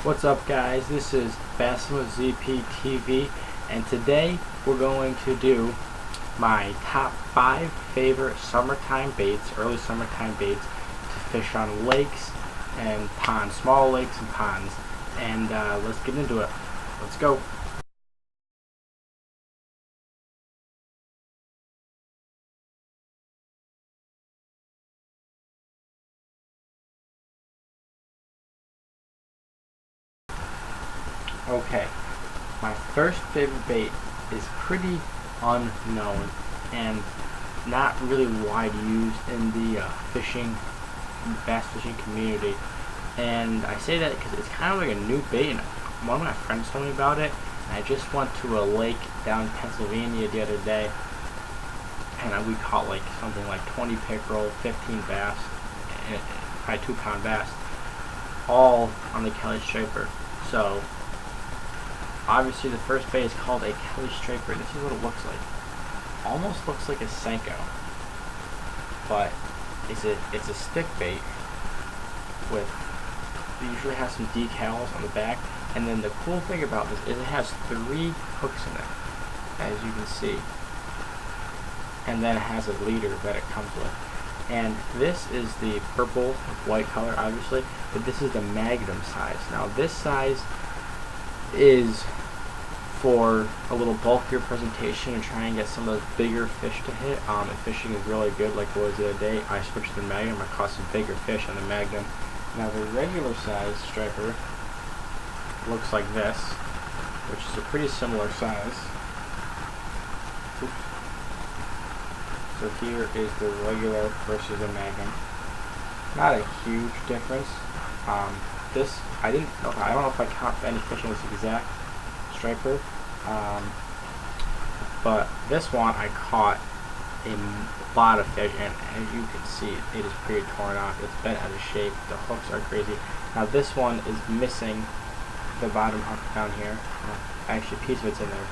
What's up, guys? This is ZP TV, and today we're going to do my top 5 favorite summertime baits, early summertime baits to fish on lakes and ponds, small lakes and ponds. And let's get into it. Let's go. Okay, my first favorite bait is pretty unknown and not really wide used in the bass fishing community. And I say that because it's kind of like a new bait, and one of my friends told me about it. And I just went to a lake down in Pennsylvania the other day, and we caught like something like 20 pickerel, 15 bass, and probably 2-pound bass, all on the Kelly striper. So obviously the first bait is called a Kelly striper. This is what it looks like. Almost looks like a Senko, but it's a stick bait with, it usually has some decals on the back. And then the cool thing about this is it has 3 hooks in it, as you can see, and then it has a leader that it comes with. And this is the purple with white color, obviously, but this is the Magnum size. Now this size is for a little bulkier presentation and try and get some of those bigger fish to hit. If fishing is really good, like it was the other day, I switched to the Magnum. I caught some bigger fish on the Magnum. Now the regular size striper looks like this, which is a pretty similar size. Oops. So here is the regular versus the Magnum. Not a huge difference. This I don't know if I caught any fish in this exact striper, but this one I caught a lot of fish, and as you can see, it is pretty torn off. It's bent out of shape. The hooks are crazy. Now this one is missing the bottom hook down here. Actually, a piece of it's in there.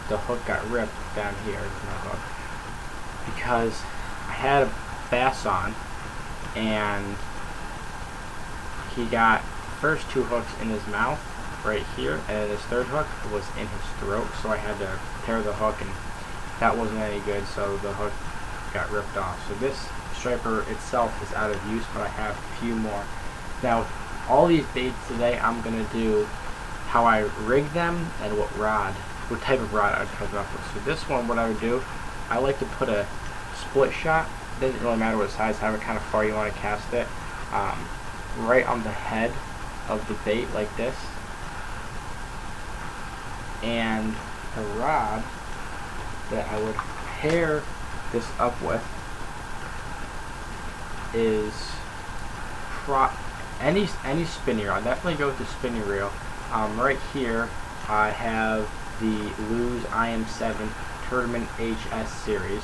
The hook got ripped down here. My hook, because I had a bass on, and he got first 2 hooks in his mouth right here, and then his third hook was in his throat, so I had to tear the hook, and that wasn't any good, so the hook got ripped off. So this striper itself is out of use, but I have a few more. Now all these baits today, I'm going to do how I rig them and what type of rod I would cut it off with. So this one, what I would do, I like to put a split shot, doesn't really matter what size, however kind of far you want to cast it, right on the head of the bait like this. And the rod that I would pair this up with is any spinning rod. Definitely go with the spinning reel. Right here I have the Lew's IM7 Tournament HS series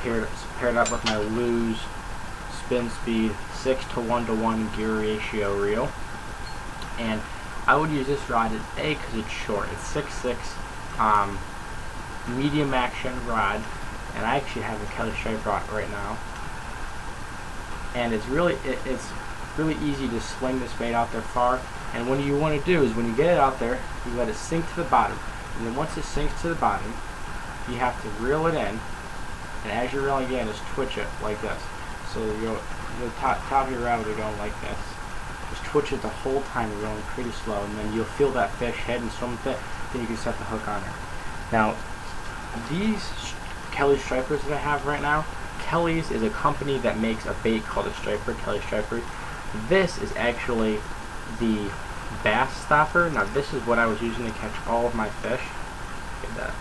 paired up with my Lew's Spin Speed 6-to-1-to-1 gear ratio reel. And I would use this rod today because it's short. It's 6'6", medium action rod, and I actually have a Kelly stripe rod right now. And it's really easy to sling this bait out there far. And what you want to do is, when you get it out there, you let it sink to the bottom. And then once it sinks to the bottom, you have to reel it in. And as you're reeling in, just twitch it like this. So the top of your rod will be going like this. Just twitch it the whole time. You're going pretty slow, and then you'll feel that fish head and swim with it. Then you can set the hook on it. Now, these Kelly stripers that I have right now, Kelly's is a company that makes a bait called a striper, Kelly stripers. This is actually the bass stopper. Now this is what I was using to catch all of my fish. Look at that.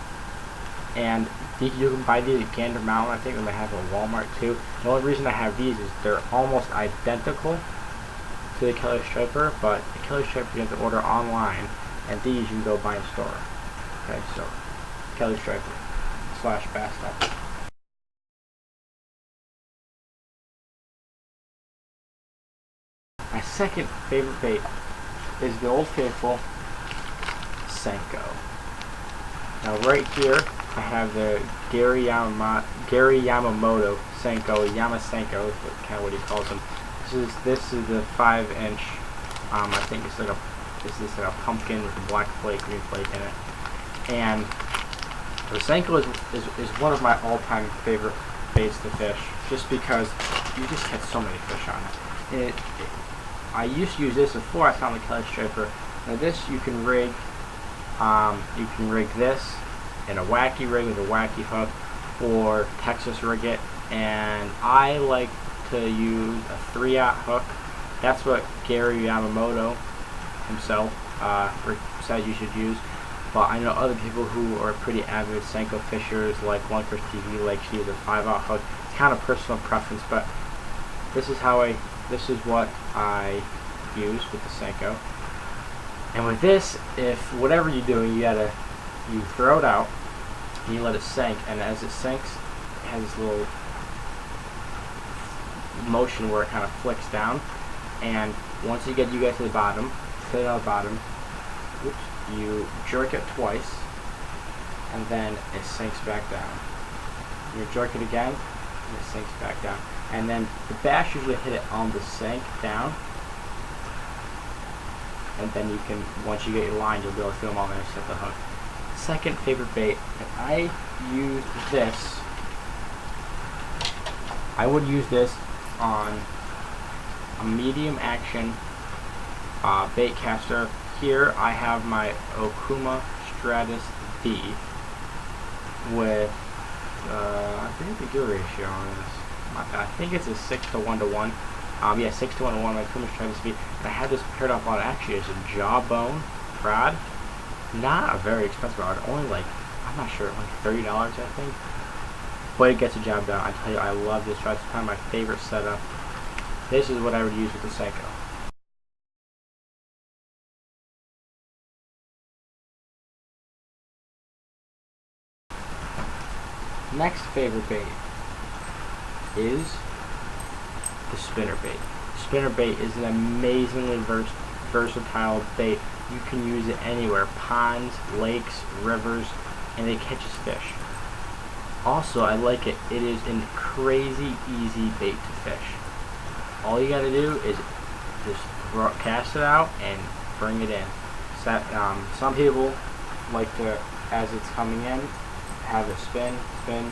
And you can buy these at Gander Mountain. I think they might have at Walmart too. The only reason I have these is they're almost identical to the Kelly striper, but the Kelly striper you have to order online, and these you can go buy in store. Okay, so Kelly striper / bass stopper. My second favorite bait is the old faithful Senko. Now right here I have the Gary Yamamoto Senko, Yamasenko is kind of what he calls them. This is the 5-inch. I think it's like a This is a pumpkin with a black flake, green flake in it. And the Senko is one of my all-time favorite baits to fish, just because you just catch so many fish on it. I used to use this before I found the Kelly Striper. Now this you can rig this in a wacky rig with a wacky hook, or Texas rig it. And I like to use a 3/0 hook. That's what Gary Yamamoto himself said you should use. But I know other people who are pretty avid Senko fishers, like Lunkers TV, like she uses a 5/0 hook. It's kind of personal preference, but this is what I use with the Senko. And with this, if whatever you're doing, you throw it out and you let it sink, and as it sinks, it has this little motion where it kind of flicks down, and once you get to the bottom, put it on the bottom, you jerk it twice, and then it sinks back down. You jerk it again, and it sinks back down. And then the bass usually hit it on the sink down, and then you can, once you get your line, you'll be able to feel them on there and set the hook. Second favorite bait, and I use this. I would use this on a medium action bait caster. Here I have my Okuma Stratus V with I think the gill ratio on this. I think it's a 6 to 1 to 1. Yeah, 6 to 1 to 1. My Okuma Stratus V. And I had this paired up on actually as a jawbone rod. Not a very expensive rod. Only like, I'm not sure, like $30 I think. But it gets the job done. I tell you, I love this rod. It's kind of my favorite setup. This is what I would use with the Senko. Next favorite bait is the spinnerbait. Spinnerbait is an amazingly versatile bait. You can use it anywhere, ponds, lakes, rivers, and it catches fish. Also, I like it. It is a crazy easy bait to fish. All you gotta do is just cast it out and bring it in. Some people like to, as it's coming in, have it spin, then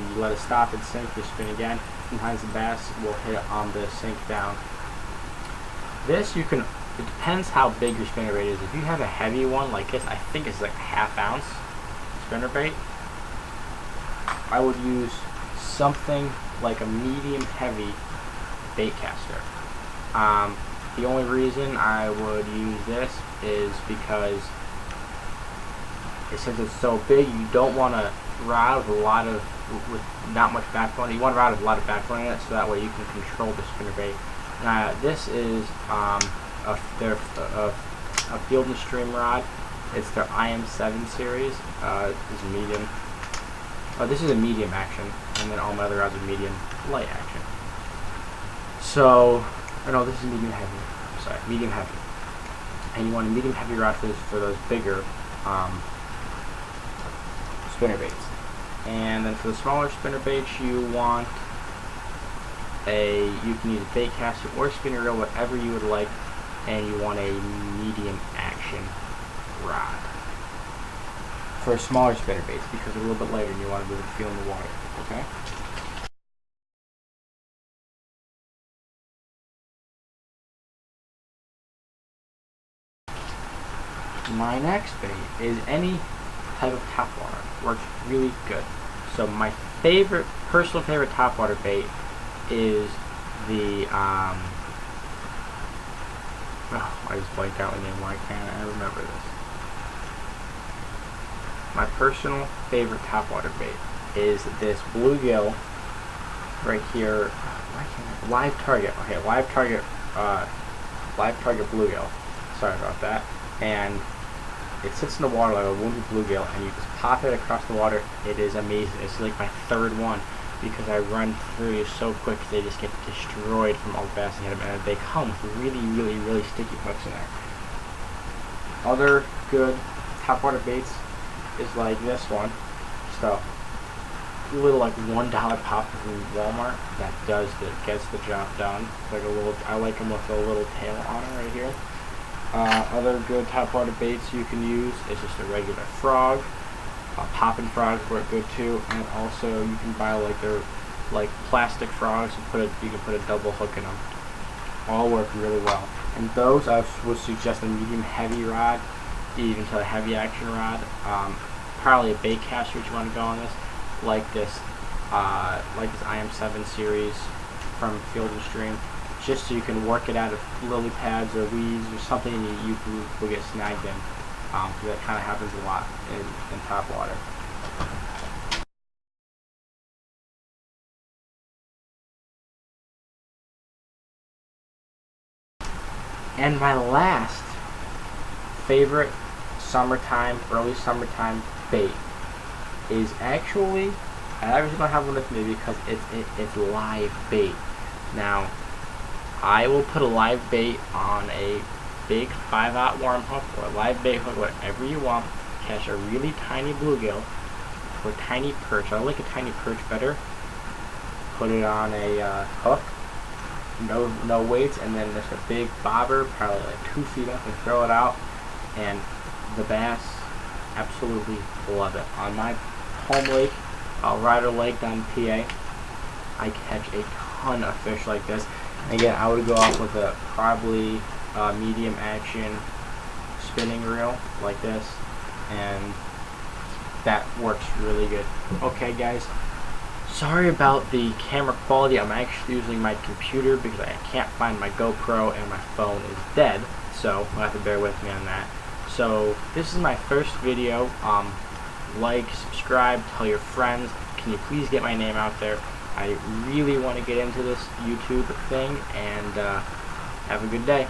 you let it stop and sink, you spin again. Sometimes the bass will hit it on the sink down. This it depends how big your spinnerbait is. If you have a heavy one like this, I think it's like a ½ ounce spinnerbait, I would use something like a medium heavy bait caster. The only reason I would use this is because since it's so big, you don't want to rod with not much backbone. You want to rod with a lot of backbone in it, so that way you can control the spinnerbait. This is a Field and Stream rod. It's their IM7 series. It's medium. This is a medium action, and then all my other rods are medium light action. So, no, this is medium heavy. I'm sorry, medium heavy. And you want a medium heavy rod for those bigger spinnerbaits. And then for the smaller spinnerbaits, you can use a bait caster or spinner reel, whatever you would like, and you want a medium action rod for smaller spinnerbaits because they're a little bit lighter and you want to really feel in the water. Okay. My next bait is any type of topwater. Works really good. So my personal favorite topwater bait is the I just blanked out the name. Why can't I remember this? My personal favorite topwater bait is this Bluegill right here. Why can't I? Live target. Okay, live target Bluegill. Sorry about that. And it sits in the water like a wounded bluegill, and you just pop it across the water. It is amazing. It's like my third one because I run through so quick. They just get destroyed from all the bass and and they come with really sticky hooks in there. Other good topwater baits is like this one. So little like $1 pop from Walmart that gets the job done. Like I like them with a little tail on it right here. Other good topwater baits you can use is just a regular frog. Popping frogs work good too, and also you can buy like plastic frogs and you can put a double hook in them. All work really well. And those I would suggest a medium heavy rod, even to a heavy action rod. Probably a bait caster if you want to go on this, like this IM7 series from Field and Stream, just so you can work it out of lily pads or weeds or something you will get snagged in. That kind of happens a lot in topwater. And my last favorite early summertime bait is actually, I obviously don't have one with me because it's live bait. Now, I will put a live bait on a big 5/0 worm hook or a live bait hook, whatever you want. Catch a really tiny bluegill or tiny perch. I like a tiny perch better. Put it on a hook, no weights, and then just a big bobber, probably like 2 feet up, and throw it out, and the bass absolutely love it. On my home lake, Ryder Lake down in PA, I catch a ton of fish like this. Again, I would go off with a probably medium action spinning reel like this, and that works really good. Okay guys, sorry about the camera quality. I'm actually using my computer because I can't find my GoPro and my phone is dead, so you'll have to bear with me on that. So this is my first video. Like, subscribe, tell your friends. Can you please get my name out there? I really want to get into this YouTube thing, and have a good day.